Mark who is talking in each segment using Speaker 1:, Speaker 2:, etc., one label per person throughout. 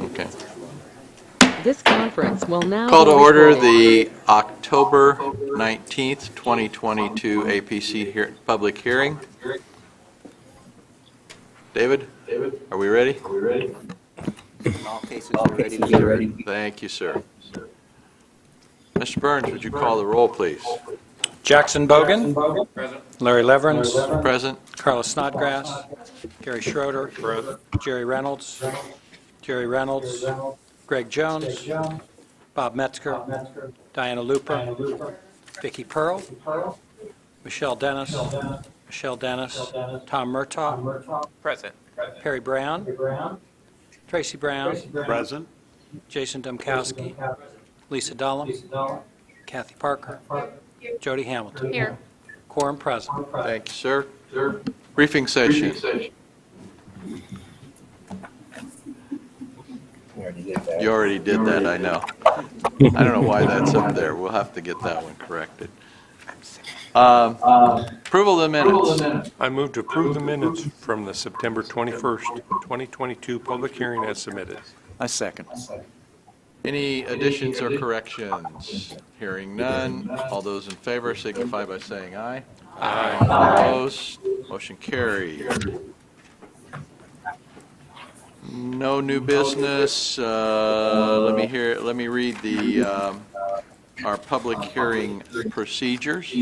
Speaker 1: Okay.
Speaker 2: This conference will now
Speaker 1: Call to
Speaker 2: be
Speaker 1: order
Speaker 2: recorded.
Speaker 1: the October 19th, 2022 APC public hearing. David, are we ready?
Speaker 3: In all cases, you're ready to start.
Speaker 1: Thank you, sir. Mr. Burns, would you call the roll, please?
Speaker 4: Jackson Bogan. Present. Larry Leverance.
Speaker 1: Present.
Speaker 4: Carlos Snodgrass. Gary Schroeder. Jerry Reynolds. Greg Jones. Bob Metzger. Diana Looper. Vicki Pearl. Michelle Dennis. Tom Murtaugh.
Speaker 3: Present.
Speaker 4: Perry Brown. Tracy Brown.
Speaker 5: Present.
Speaker 4: Jason Domkowski. Lisa Dullum. Kathy Parker. Jody Hamilton.
Speaker 6: Here.
Speaker 4: Quorum present.
Speaker 1: Thank you, sir. Briefing session. You already did that, I know. I don't know why that's up there. We'll have to get that one corrected. Approval of the minutes.
Speaker 5: I move to approve the minutes from the September 21st, 2022 public hearing as submitted.
Speaker 3: I second.
Speaker 1: Any additions or corrections? Hearing none. All those in favor signify by saying aye. Aye. Opposed? Motion carried. No new business. Let me read our public hearing procedures.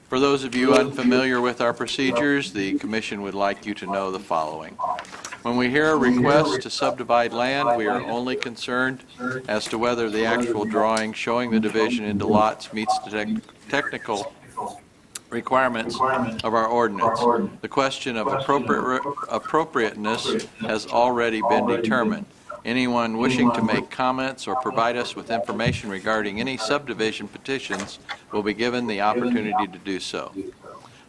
Speaker 1: For those of you unfamiliar with our procedures, the Commission would like you to know the following. When we hear a request to subdivide land, we are only concerned as to whether the actual drawing showing the division into lots meets the technical requirements of our ordinance. The question of appropriateness has already been determined. Anyone wishing to make comments or provide us with information regarding any subdivision petitions will be given the opportunity to do so.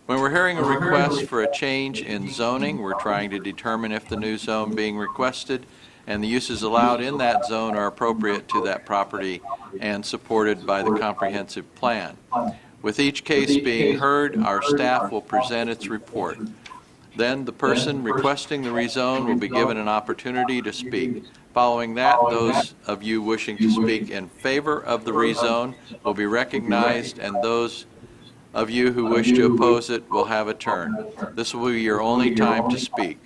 Speaker 1: When we're hearing a request for a change in zoning, we're trying to determine if the new zone being requested and the uses allowed in that zone are appropriate to that property and supported by the comprehensive plan. With each case being heard, our staff will present its report. Then the person requesting the rezone will be given an opportunity to speak. Following that, those of you wishing to speak in favor of the rezone will be recognized, and those of you who wish to oppose it will have a turn. This will be your only time to speak.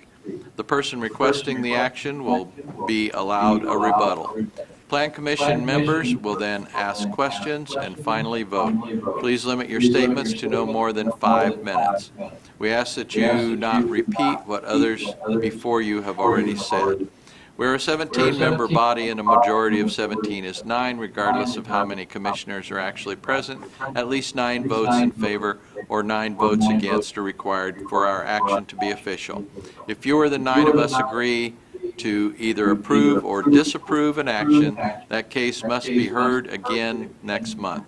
Speaker 1: The person requesting the action will be allowed a rebuttal. Plan Commission members will then ask questions and finally vote. Please limit your statements to no more than 5 minutes. We ask that you not repeat what others before you have already said. We're a 17-member body, and a majority of 17 is 9, regardless of how many commissioners are actually present. At least 9 votes in favor or 9 votes against are required for our action to be official. If fewer than 9 of us agree to either approve or disapprove an action, that case must be heard again next month.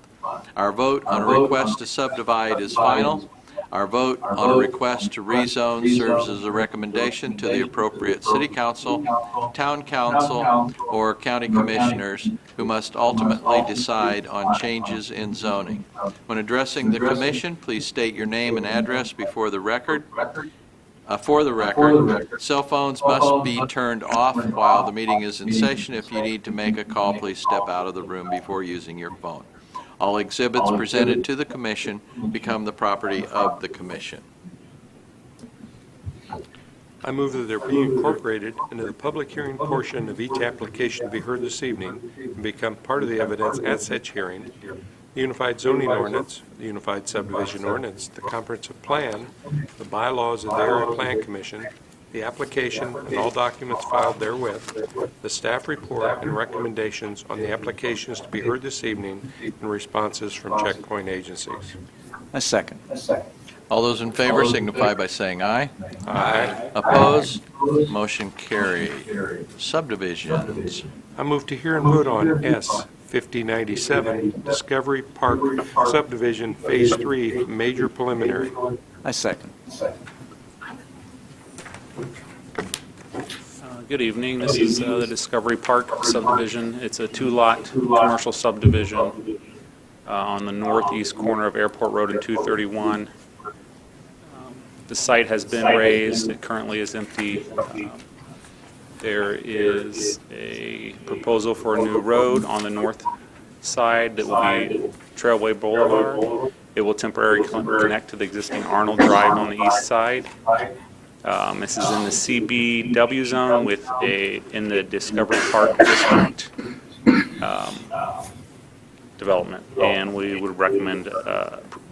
Speaker 1: Our vote on a request to subdivide is final. Our vote on a request to rezone serves as a recommendation to the appropriate City Council, Town Council, or County Commissioners who must ultimately decide on changes in zoning. When addressing the Commission, please state your name and address before the record. For the record, cell phones must be turned off while the meeting is in session. If you need to make a call, please step out of the room before using your phone. All exhibits presented to the Commission become the property of the Commission.
Speaker 5: I move that there be incorporated into the public hearing portion of each application to be heard this evening and become part of the evidence at such hearing: the Unified Zoning Ordinance, the Unified Subdivision Ordinance, the Comprehensive Plan, the bylaws of the Area Plan Commission, the application and all documents filed therewith, the staff report and recommendations on the applications to be heard this evening, and responses from checkpoint agencies.
Speaker 3: I second.
Speaker 1: All those in favor signify by saying aye.
Speaker 5: Aye.
Speaker 1: Opposed? Motion carried. Subdivisions.
Speaker 5: I move to hear and vote on S, 5097, Discovery Park Subdivision Phase 3, Major Preliminary.
Speaker 3: I second.
Speaker 6: Good evening. This is the Discovery Park subdivision. It's a two-lot commercial subdivision on the northeast corner of Airport Road and 231. The site has been raised. It currently is empty. There is a proposal for a new road on the north side that will be Trailway Boulevard. It will temporarily connect to the existing Arnold Drive on the east side. This is in the CBW zone in the Discovery Park District development, and we would recommend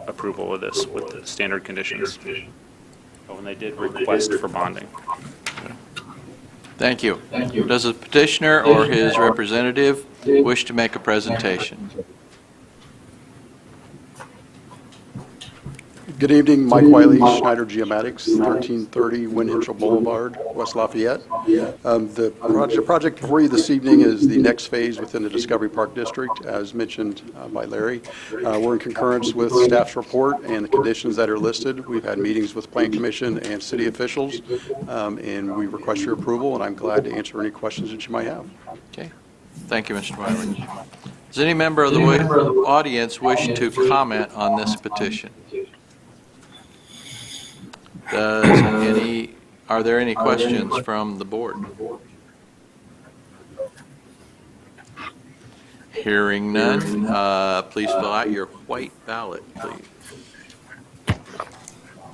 Speaker 6: approval of this with the standard conditions. And they did request for bonding.
Speaker 1: Thank you. Does the petitioner or his representative wish to make a presentation?
Speaker 7: Good evening, Mike Wiley, Schneider Geomatics, 1330 Winchell Boulevard, West Lafayette. The project before you this evening is the next phase within the Discovery Park District, as mentioned by Larry. We're in concurrence with staff's report and the conditions that are listed. We've had meetings with Plan Commission and city officials, and we request your approval, and I'm glad to answer any questions that you might have.
Speaker 1: Okay. Thank you, Mr. Wiley. Does any member of the audience wish to comment on this petition? Are there any questions from the board? Hearing none, please fill out your white ballot, please.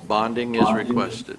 Speaker 1: Bonding is requested.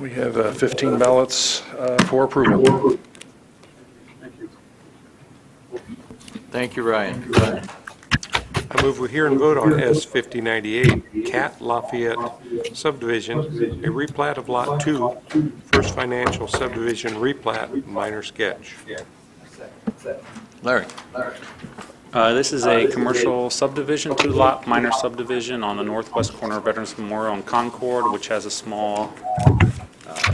Speaker 5: We have 15 ballots for approval.
Speaker 1: Thank you, Ryan.
Speaker 5: I move we hear and vote on S 5098, Cat Lafayette subdivision, a replat of Lot 2, First Financial subdivision replat, minor sketch.
Speaker 1: Larry.
Speaker 6: This is a commercial subdivision, two-lot minor subdivision on the northwest corner of Veterans Memorial and Concord, which has a small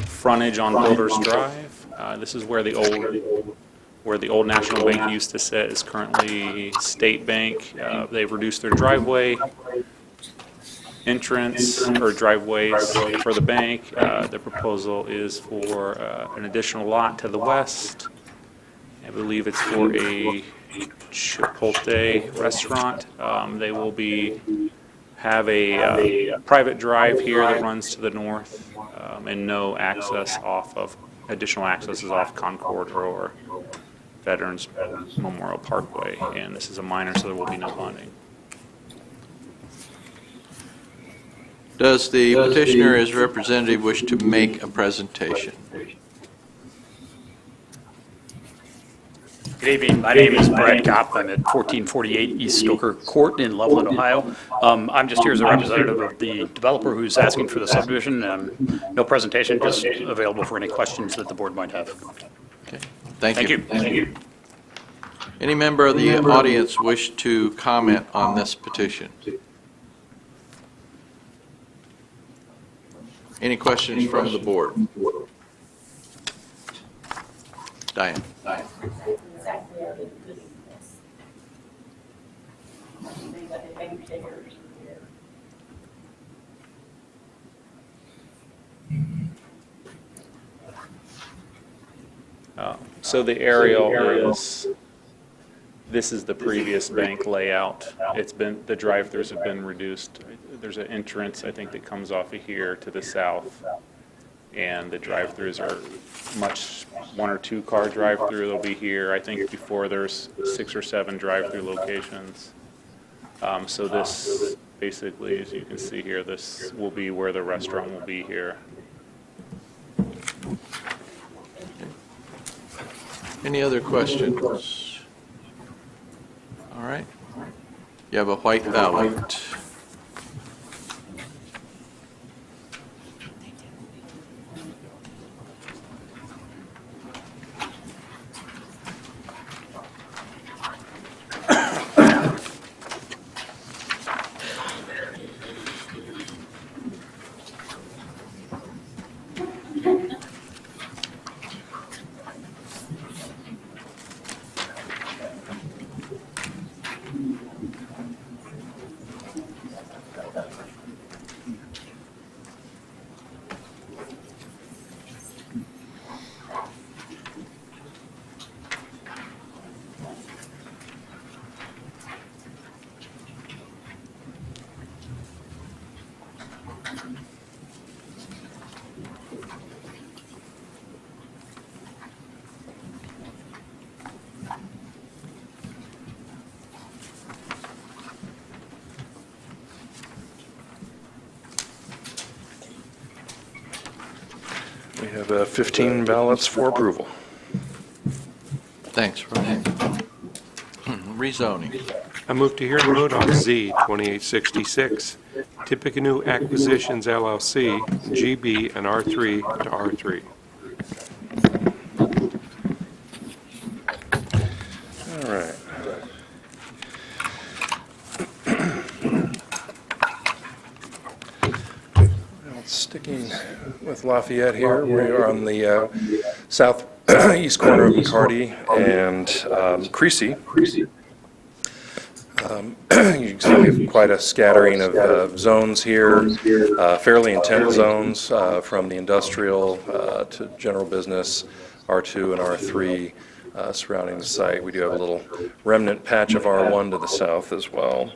Speaker 6: frontage on Builders Drive. This is where the old National Bank used to sit. Is currently State Bank. They've reduced their driveway entrance or driveways for the bank. The proposal is for an additional lot to the west. I believe it's for a Chipotle restaurant. They will have a private drive here that runs to the north, and no access additional access is off Concord or Veterans Memorial Parkway. And this is a minor, so there will be no bonding.
Speaker 1: Does the petitioner or his representative wish to make a presentation?
Speaker 8: Good evening. My name is Brad Kopp. I'm at 1448 East Stoker Court in Loveland, Ohio. I'm just here as a representative of the developer who's asking for the subdivision. No presentation, just available for any questions that the board might have.
Speaker 1: Okay. Thank you. Any member of the audience wish to comment on this petition? Any questions from the board? Diane.
Speaker 9: Exactly, I didn't do this. Maybe I didn't figure it here.
Speaker 6: So the aerial is, this is the previous bank layout. It's been, the drive-throughs have been reduced. There's an entrance, I think, that comes off of here to the south, and the drive-throughs are much, 1 or 2 car drive-through. They'll be here. I think before there's 6 or 7 drive-through locations. So this, basically, as you can see here, this will be where the restaurant will be here.
Speaker 1: Any other questions? All right. You have a white ballot.
Speaker 5: We have 15 ballots for approval.
Speaker 1: Thanks, Ryan. Rezoning.
Speaker 5: I move to hear and vote on Z 2866, Tippecanoe Acquisitions LLC, GB and R3 to R3. All right. Sticking with Lafayette here, we are on the southeast corner of McCarty and Creasy. You can see we have quite a scattering of zones here, fairly intense zones from the industrial to general business, R2 and R3 surrounding the site. We do have a little remnant patch of R1 to the south as well.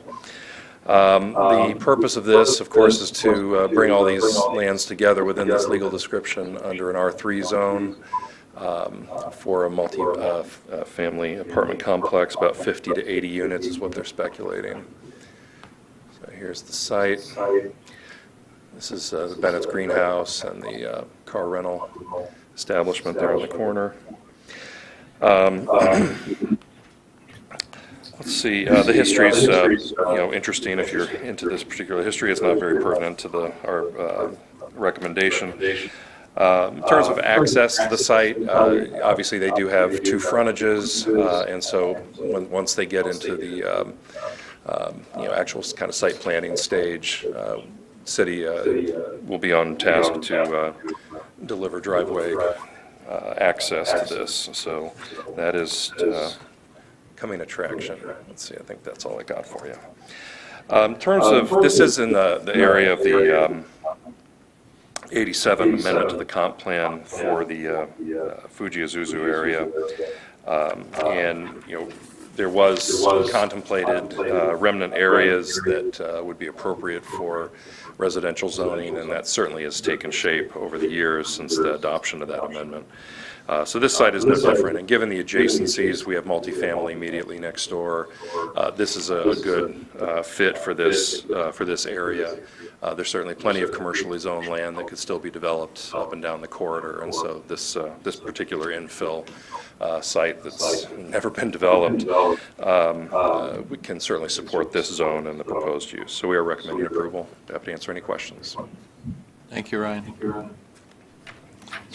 Speaker 5: The purpose of this, of course, is to bring all these lands together within this legal description under an R3 zone for a multi-family apartment complex. About 50 to 80 units is what they're speculating. So here's the site. This is the Bennett's greenhouse and the car rental establishment there on the corner. Let's see, the history is, interesting if you're into this particular history. It's not very pertinent to our recommendation. In terms of access to the site, obviously they do have 2 frontages, and so once they get into the actual kind of site planning stage, city will be on task to deliver driveway access to this. So that is coming attraction. Let's see, I think that's all I got for you. In terms of, this is in the area of the 87 amendment to the comp plan for the Fuji Azuzu area. And, there was contemplated remnant areas that would be appropriate for residential zoning, and that certainly has taken shape over the years since the adoption of that amendment. So this site is no different, and given the adjacencies, we have multifamily immediately next door. This is a good fit for this area. There's certainly plenty of commercially zoned land that could still be developed up and down the corridor, and so this particular infill site that's never been developed, we can certainly support this zone and the proposed use. So we are recommending approval. Happy to answer any questions.
Speaker 1: Thank you, Ryan.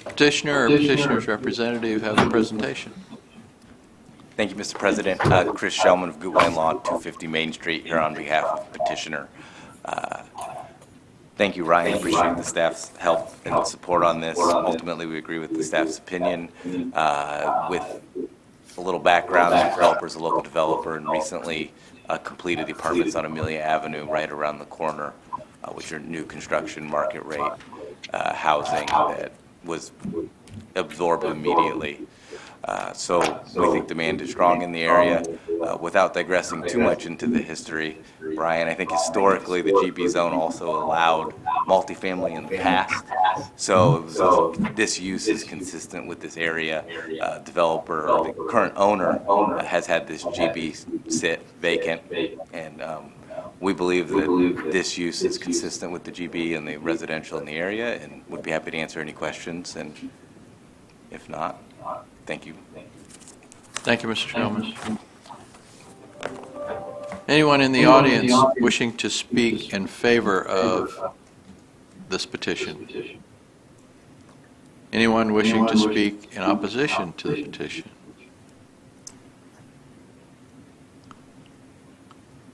Speaker 1: Petitioner or petitioner's representative have the presentation.
Speaker 3: Thank you, Mr. President. Chris Shellman of Gutwein Law, 250 Main Street, here on behalf of petitioner. Thank you, Ryan. Appreciate the staff's help and support on this. Ultimately, we agree with the staff's opinion. With a little background, the developer is a local developer and recently completed the apartments on Amelia Avenue right around the corner, which are new construction market rate housing that was absorbed immediately. So we think demand is strong in the area. Without digressing too much into the history, Brian, I think historically the GB zone also allowed multifamily in the past. So this use is consistent with this area. Developer, or the current owner, has had this GB sit vacant, and we believe that this use is consistent with the GB and the residential in the area, and would be happy to answer any questions, and if not, thank you.
Speaker 1: Thank you, Mr. Chalmers. Anyone in the audience wishing to speak in favor of this petition? Anyone wishing to speak in opposition to the petition?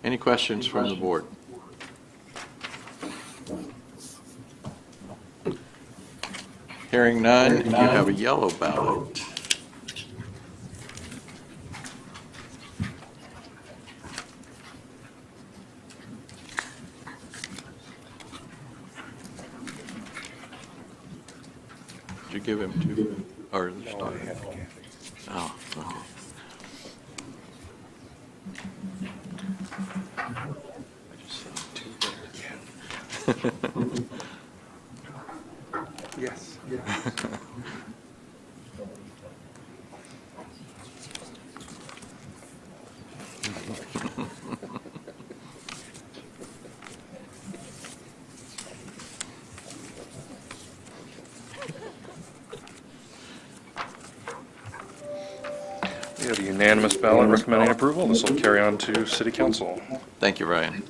Speaker 1: Any questions from the board? Hearing none, you have a yellow ballot. Did you give him two? Or oh, okay. I just saw two there.
Speaker 5: Yes. We have a unanimous ballot recommending approval. This will carry on to City Council.
Speaker 1: Thank you, Ryan.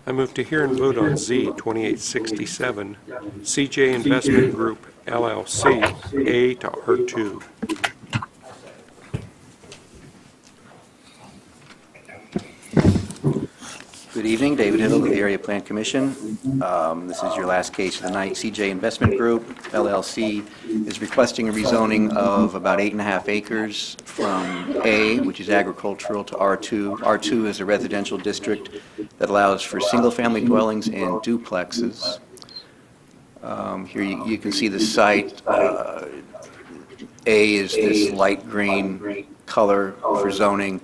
Speaker 5: I move to hear and vote on Z 2867, CJ Investment Group, LLC, A to R2.
Speaker 10: Good evening, David Hill with the Area Plan Commission. This is your last case of the night. CJ Investment Group, LLC, is requesting a rezoning of about 8.5 acres from A, which is agricultural, to R2. R2 is a residential district that allows for single-family dwellings and duplexes. Here you can see the site. A is this light green color for zoning.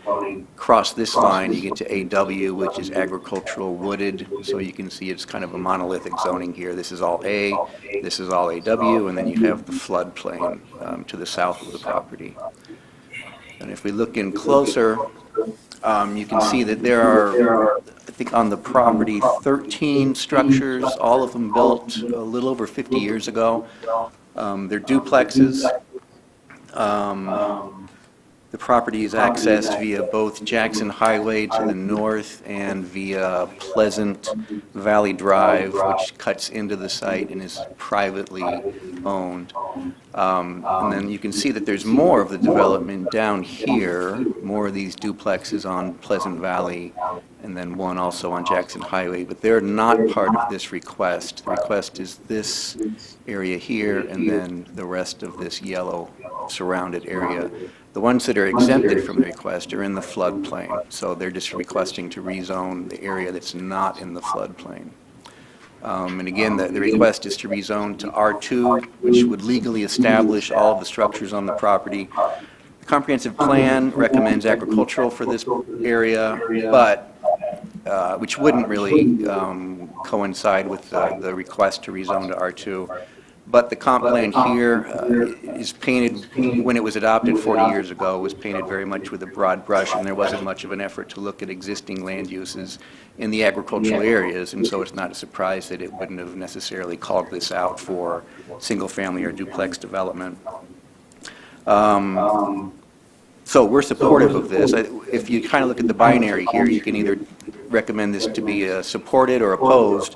Speaker 10: Cross this line, you get to AW, which is agricultural wooded. So you can see it's kind of a monolithic zoning here. This is all A, this is all AW, and then you have the floodplain to the south of the property. And if we look in closer, you can see that there are, I think on the property, 13 structures, all of them built a little over 50 years ago. They're duplexes. The property is accessed via both Jackson Highway to the north and via Pleasant Valley Drive, which cuts into the site and is privately owned. And then you can see that there's more of the development down here, more of these duplexes on Pleasant Valley, and then one also on Jackson Highway, but they're not part of this request. The request is this area here and then the rest of this yellow surrounded area. The ones that are exempted from the request are in the floodplain, so they're just requesting to rezone the area that's not in the floodplain. And again, the request is to rezone to R2, which would legally establish all of the structures on the property. The comprehensive plan recommends agricultural for this area, but which wouldn't really coincide with the request to rezone to R2. But the comp plan here is painted, when it was adopted 40 years ago, was painted very much with a broad brush, and there wasn't much of an effort to look at existing land uses in the agricultural areas, and so it's not a surprise that it wouldn't have necessarily called this out for single-family or duplex development. So we're supportive of this. If you kind of look at the binary here, you can either recommend this to be supported or opposed.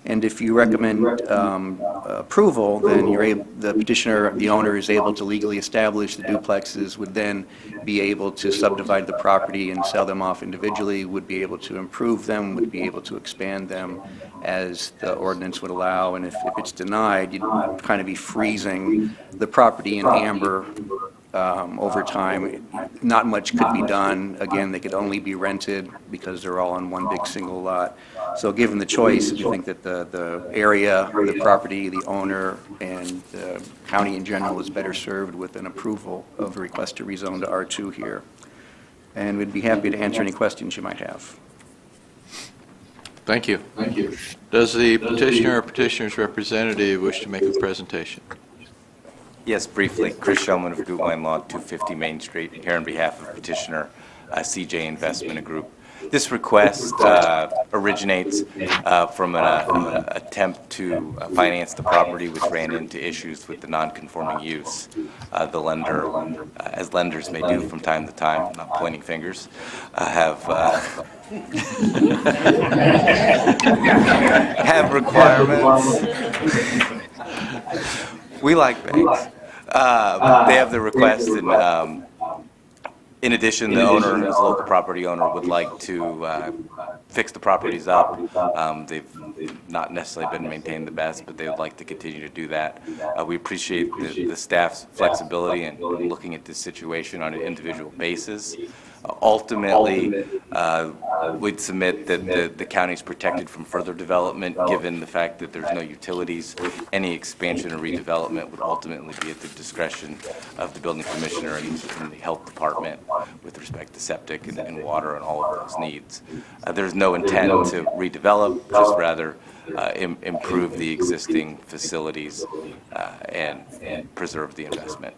Speaker 10: And if you recommend approval, then the petitioner, the owner, is able to legally establish the duplexes, would then be able to subdivide the property and sell them off individually, would be able to improve them, would be able to expand them as the ordinance would allow. And if it's denied, you'd kind of be freezing the property in amber over time, not much could be done. Again, they could only be rented because they're all on one big single lot. So given the choice, we think that the area, the property, the owner, and the county in general is better served with an approval of the request to rezone to R2 here. And we'd be happy to answer any questions you might have.
Speaker 1: Thank you. Does the petitioner or petitioner's representative wish to make a presentation?
Speaker 3: Yes, briefly. Chris Shellman of Gutwein Law, 250 Main Street, here on behalf of petitioner CJ Investment Group. This request originates from an attempt to finance the property, which ran into issues with the non-conforming use. The lender, as lenders may do from time to time, not pointing fingers, have requirements. We like banks. They have the request, and in addition, the owner, as a local property owner, would like to fix the properties up. They've not necessarily been maintained the best, but they would like to continue to do that. We appreciate the staff's flexibility in looking at this situation on an individual basis. Ultimately, we'd submit that the county is protected from further development, given the fact that there's no utilities. Any expansion or redevelopment would ultimately be at the discretion of the building commissioner and the health department with respect to septic and water and all of those needs. There's no intent to redevelop, just rather improve the existing facilities and preserve the investment.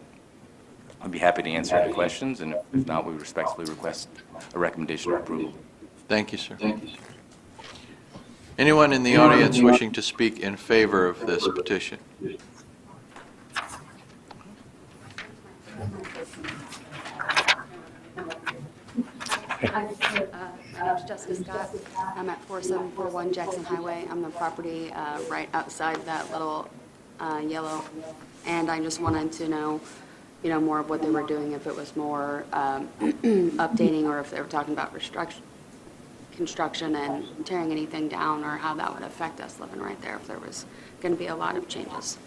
Speaker 3: I'd be happy to answer any questions, and if not, we respectfully request a recommendation of approval.
Speaker 1: Thank you, sir. Anyone in the audience wishing to speak in favor of this petition?
Speaker 11: My name's Jessica Scott. I'm at 4741 Jackson Highway. I'm the property right outside that little yellow, and I just wanted to know, more of what they were doing, if it was more updating, or if they were talking about construction and tearing anything down, or how that would affect us living right there, if there was going to be a lot of changes.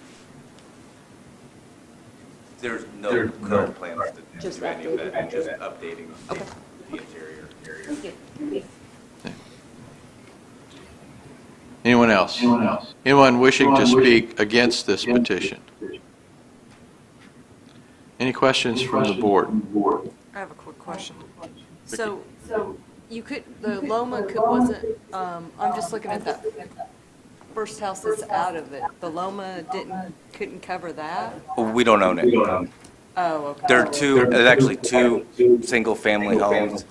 Speaker 3: There's no current plans to
Speaker 11: Just
Speaker 3: do any of that, and just updating
Speaker 11: Okay.
Speaker 3: the interior.
Speaker 11: Thank you.
Speaker 1: Anyone else? Anyone wishing to speak against this petition? Any questions from the board?
Speaker 12: I have a quick question. So you could, the Loma wasn't, I'm just looking at that first house that's out of it. The Loma couldn't cover that?
Speaker 3: We don't own it.
Speaker 12: Oh, okay.
Speaker 3: There's actually two single-family homes.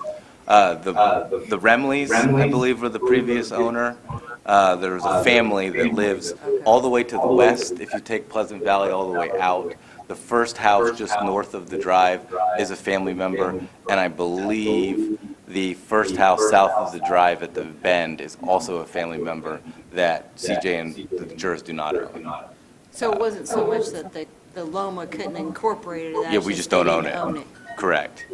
Speaker 3: The Remleys, I believe, were the previous owner. There's a family that lives all the way to the west, if you take Pleasant Valley all the way out. The first house just north of the drive is a family member, and I believe the first house south of the drive at the bend is also a family member that CJ and the jurors do not own.
Speaker 12: So it wasn't so much that the Loma couldn't incorporate it.
Speaker 3: Yeah, we just don't own it. Correct.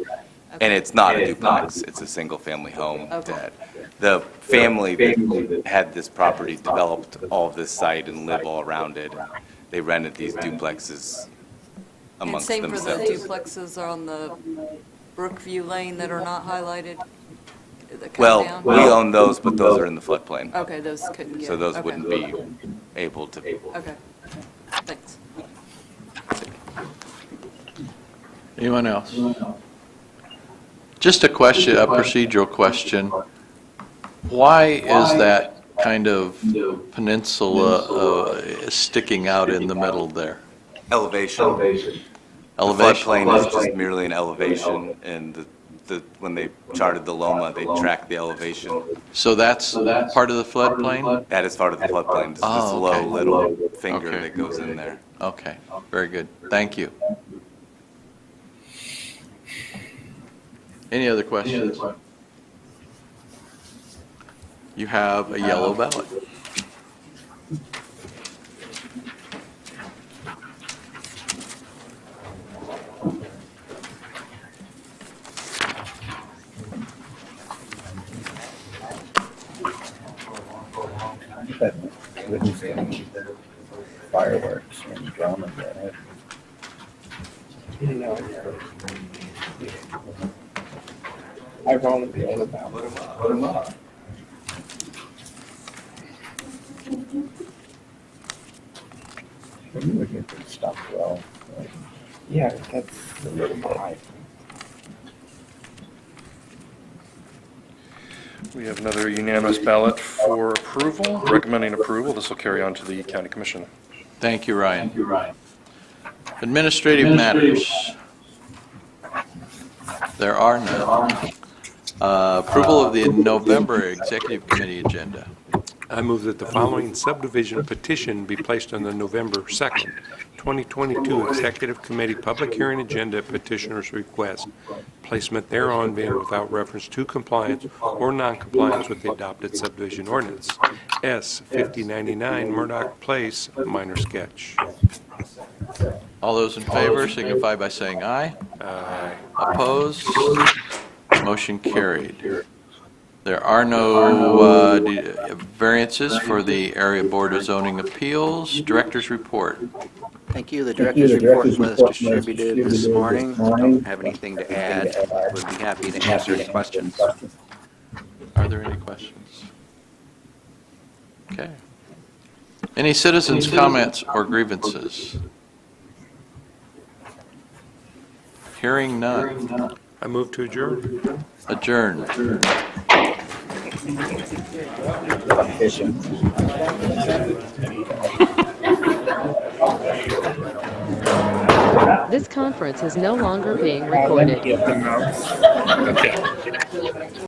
Speaker 3: And it's not a duplex, it's a single-family home.
Speaker 12: Okay.
Speaker 3: The family that had this property developed all of this site and live all around it. And they rented these duplexes amongst
Speaker 12: And
Speaker 3: themselves.
Speaker 12: same for the duplexes on the Brookview Lane that are not highlighted? that come
Speaker 3: Well,
Speaker 12: down?
Speaker 3: we own those, but those are in the floodplain.
Speaker 12: Okay, those couldn't get.
Speaker 3: So those
Speaker 12: okay.
Speaker 3: wouldn't be able to.
Speaker 12: Okay, thanks.
Speaker 1: Anyone else? Just a question, a procedural question. Why is that kind of peninsula sticking out in the middle there?
Speaker 3: Elevation.
Speaker 1: Elevation?
Speaker 3: The floodplain is just merely an elevation, and when they charted the Loma, they tracked the elevation.
Speaker 1: So that's part of the floodplain?
Speaker 3: That is part of the floodplain. It's this
Speaker 1: Oh,
Speaker 3: low
Speaker 1: okay.
Speaker 3: little finger
Speaker 1: Okay.
Speaker 3: that goes in there.
Speaker 1: Okay, very good. Thank you. Any other questions? You have a yellow ballot.
Speaker 13: Fireworks and drama that I volunteered about put them up. You look at this stuff well. Yeah, that's a little high.
Speaker 14: We have another unanimous ballot for approval, recommending approval. This will carry on to the county commission.
Speaker 1: Thank you, Ryan. Administrative matters. There are none. Approval of the November Executive Committee agenda.
Speaker 5: I move that the following subdivision petition be placed on the November 2nd, 2022 Executive Committee Public Hearing Agenda petitioner's request. Placement thereon being without reference to compliance or non-compliance with the adopted subdivision ordinance. S. 5099 Murdoch Place, minor sketch.
Speaker 1: All those in favor signify by saying aye.
Speaker 5: Aye.
Speaker 1: Opposed? Motion carried. There are no variances for the Area Board of Zoning Appeals. Director's report.
Speaker 10: Thank you. The director's report was distributed this morning. Don't have anything to add. Would be happy to answer any questions.
Speaker 1: Are there any questions? Okay. Any citizens' comments or grievances? Hearing none.
Speaker 5: I move to adjourn.
Speaker 1: Adjourn.
Speaker 2: This conference is no longer being recorded.
Speaker 14: Okay.